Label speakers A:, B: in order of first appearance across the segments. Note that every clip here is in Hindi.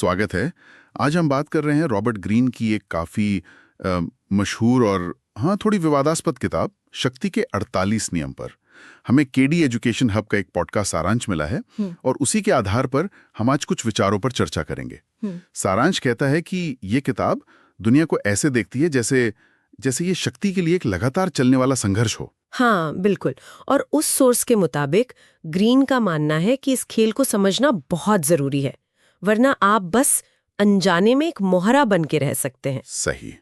A: स्वागत है। आज हम बात कर रहे हैं रॉबर्ट ग्रीन की एक काफ़ी मशहूर और थोड़ी विवादास्पद किताब शक्ति के 48 नियम पर। हमें केडी एजुकेशन हब का एक पॉडकास्ट सारांश मिला है और उसी के आधार पर हम आज कुछ विचारों पर चर्चा करेंगे। सारांश कहता है कि ये किताब दुनिया को ऐसे देखती है जैसे ये शक्ति के लिए एक लगातार चलने वाला संघर्ष हो।
B: हाँ, बिल्कुल। और उस सोर्स के मुताबिक ग्रीन का मानना है कि इस खेल को समझना बहुत जरूरी है, वरना आप बस अनजाने में एक मोहरा बन के रह सकते हैं।
A: सही।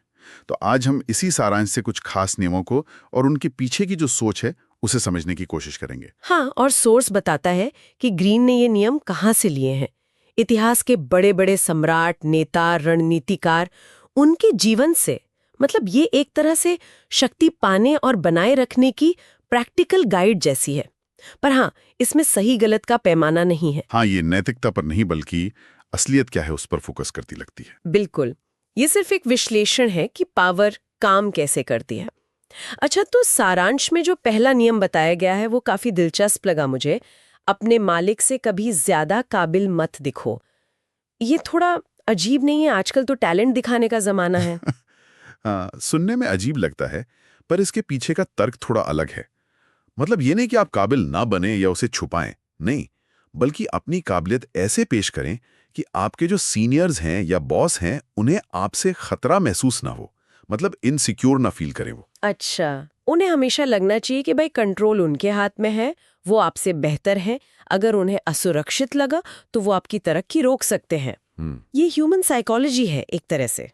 A: तो आज हम इसी सारांश से कुछ खास नियमों को और उनके पीछे की जो सोच है उसे समझने की कोशिश करेंगे।
B: हाँ, और सोर्स बताता है कि ग्रीन ने ये नियम कहाँ से लिए हैं। इतिहास के बड़े बड़े सम्राट, नेता, रणनीतिकार, उनके जीवन से। मतलब ये एक तरह से शक्ति पाने और बनाए रखने की प्रैक्टिकल गाइड जैसी है। पर हाँ, इसमें सही गलत का पैमाना नहीं है।
A: हाँ, ये नैतिकता पर नहीं बल्कि असलियत क्या है उस पर फोकस करती लगती है।
B: बिल्कुल, ये सिर्फ एक विश्लेषण है कि पावर काम कैसे करती है। अच्छा, तो सारांश में जो पहला नियम बताया गया है वो काफी दिलचस्प लगा मुझे। अपने मालिक से कभी ज्यादा काबिल मत दिखो। ये थोड़ा अजीब नहीं है? आजकल तो टैलेंट दिखाने का जमाना है।
A: हाँ, सुनने में अजीब लगता है, पर इसके पीछे का तर्क थोड़ा अलग है। मतलब ये नहीं कि आप काबिल ना बने या उसे छुपाएं, नहीं, बल्कि अपनी काबिलियत ऐसे पेश करें कि आपके जो सीनियर्स हैं या बॉस हैं उन्हें आपसे खतरा महसूस ना हो, मतलब इनसिक्योर ना फील करें वो।
B: अच्छा, उन्हें हमेशा लगना चाहिए कि भाई कंट्रोल उनके हाथ में है, वो आपसे बेहतर है। अगर उन्हें असुरक्षित लगा तो वो आपकी तरक्की रोक सकते हैं। ये ह्यूमन साइकोलॉजी है एक तरह से।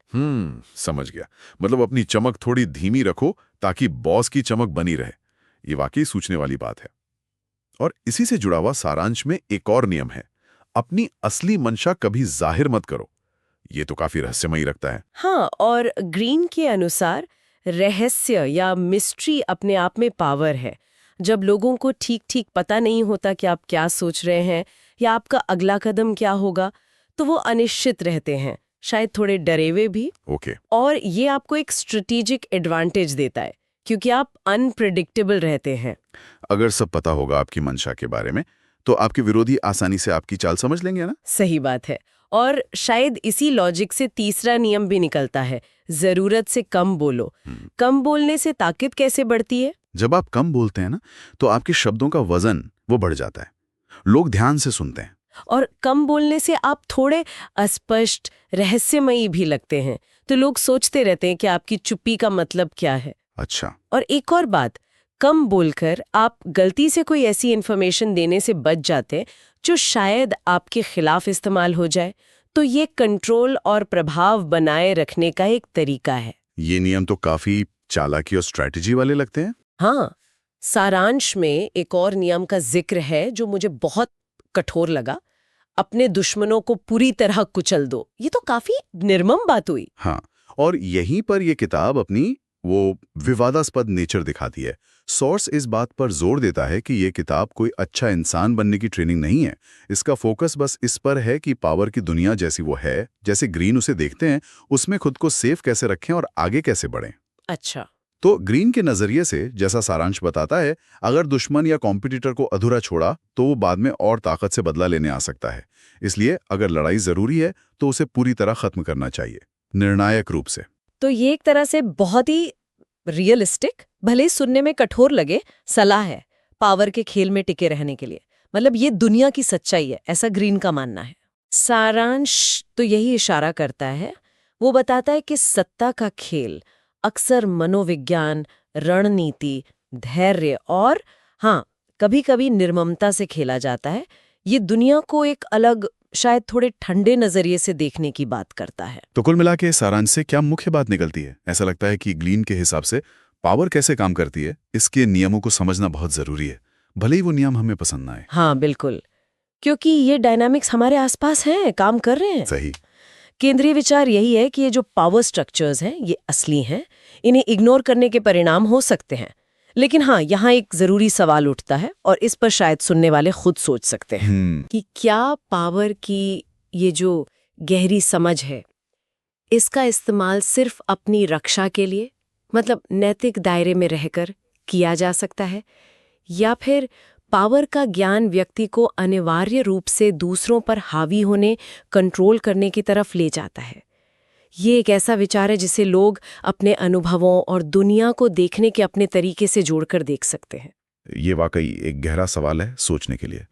A: समझ गया। मतलब अपनी चमक थोड़ी धीमी रखो ताकि बॉस की चमक बनी रहे। ये वाकई सोचने वाली बात है। और इसी से जुड़ा हुआ सारांश में एक और नियम है, अपनी असली मंशा कभी जाहिर मत करो। ये तो काफी रहस्यमयी रखता है।
B: हाँ, और ग्रीन के अनुसार रहस्य या मिस्ट्री अपने आप में पावर है। जब लोगों को ठीक ठीक पता नहीं होता कि आप क्या सोच रहे हैं या आपका अगला कदम क्या होगा, तो वो अनिश्चित रहते हैं, शायद थोड़े डरे हुए भी।
A: ओके।
B: और ये आपको एक स्ट्रेटेजिक एडवांटेज देता है क्योंकि आप अनप्रेडिक्टेबल रहते हैं।
A: अगर सब पता होगा आपकी मंशा के बारे में, तो आपके विरोधी आसानी से आपकी चाल समझ लेंगे ना।
B: सही बात है। और शायद इसी लॉजिक से तीसरा नियम भी निकलता है, जरूरत से कम बोलो। कम बोलने से ताकत कैसे बढ़ती है?
A: जब आप कम बोलते हैं ना, तो आपके शब्दों का वजन वो बढ़ जाता है, लोग ध्यान से सुनते हैं।
B: और कम बोलने से आप थोड़े अस्पष्ट, रहस्यमयी भी लगते हैं, तो लोग सोचते रहते हैं कि आपकी चुप्पी का मतलब क्या है।
A: अच्छा।
B: और एक और बात, कम बोलकर आप गलती से कोई ऐसी इन्फॉर्मेशन देने से बच जाते हैं जो शायद आपके खिलाफ इस्तेमाल हो जाए। तो ये कंट्रोल और प्रभाव बनाए रखने का एक तरीका है।
A: ये नियम तो काफी चालाकी और स्ट्रैटेजी वाले लगते हैं।
B: हाँ, सारांश में एक और नियम का जिक्र है जो मुझे बहुत कठोर लगा, अपने दुश्मनों को पूरी तरह कुचल दो। ये तो काफी निर्मम बात हुई।
A: हाँ, और यहीं पर यह किताब अपनी वो विवादास्पद नेचर दिखाती है। सोर्स इस बात पर जोर देता है कि यह किताब कोई अच्छा इंसान बनने की ट्रेनिंग नहीं है। इसका फोकस बस इस पर है कि पावर की दुनिया जैसी वो है, जैसे ग्रीन उसे देखते हैं, उसमें खुद को सेफ कैसे रखें और आगे कैसे बढ़ें।
B: अच्छा।
A: तो ग्रीन के नजरिए से, जैसा सारांश बताता है, अगर दुश्मन या कॉम्पिटिटर को अधूरा छोड़ा तो वो बाद में और ताकत से बदला लेने आ सकता है। इसलिए अगर लड़ाई जरूरी है तो उसे पूरी तरह खत्म करना चाहिए, निर्णायक रूप से।
B: तो ये एक तरह से बहुत ही रियलिस्टिक, भले ही सुनने में कठोर लगे, सलाह है पावर के खेल में टिके रहने के लिए। मतलब ये दुनिया की सच्चाई है, ऐसा ग्रीन का मानना है। सारांश तो यही इशारा करता है। वो बताता है कि सत्ता का खेल अक्सर मनोविज्ञान, रणनीति, धैर्य और हाँ, कभी-कभी निर्ममता से खेला जाता है। ये दुनिया को एक अलग, शायद थोड़े ठंडे नजरिए से देखने की बात करता है।
A: तो कुल मिला के सारांश से क्या मुख्य बात निकलती है? ऐसा लगता है कि ग्रीन के हिसाब से पावर कैसे काम करती है, इसके नियमों को समझना बहुत जरूरी है, भले ही वो नियम हमें पसंद ना आए।
B: हाँ, बिल्कुल, क्योंकि ये डायनामिक्स हमारे आसपास हैं, काम कर रहे हैं।
A: सही।
B: केंद्रीय विचार यही है कि ये जो पावर स्ट्रक्चर्स हैं ये असली हैं, इन्हें इग्नोर करने के परिणाम हो सकते हैं। लेकिन हाँ, यहाँ एक जरूरी सवाल उठता है और इस पर शायद सुनने वाले खुद सोच सकते हैं कि क्या पावर की ये जो गहरी समझ है, इसका इस्तेमाल सिर्फ अपनी रक्षा के लिए, मतलब नैतिक दायरे में रहकर किया जा सकता है, या फिर पावर का ज्ञान व्यक्ति को अनिवार्य रूप से दूसरों पर हावी होने, कंट्रोल करने की तरफ ले जाता है। ये एक ऐसा विचार है जिसे लोग अपने अनुभवों और दुनिया को देखने के अपने तरीके से जोड़कर देख सकते हैं।
A: ये वाकई एक गहरा सवाल है सोचने के लिए।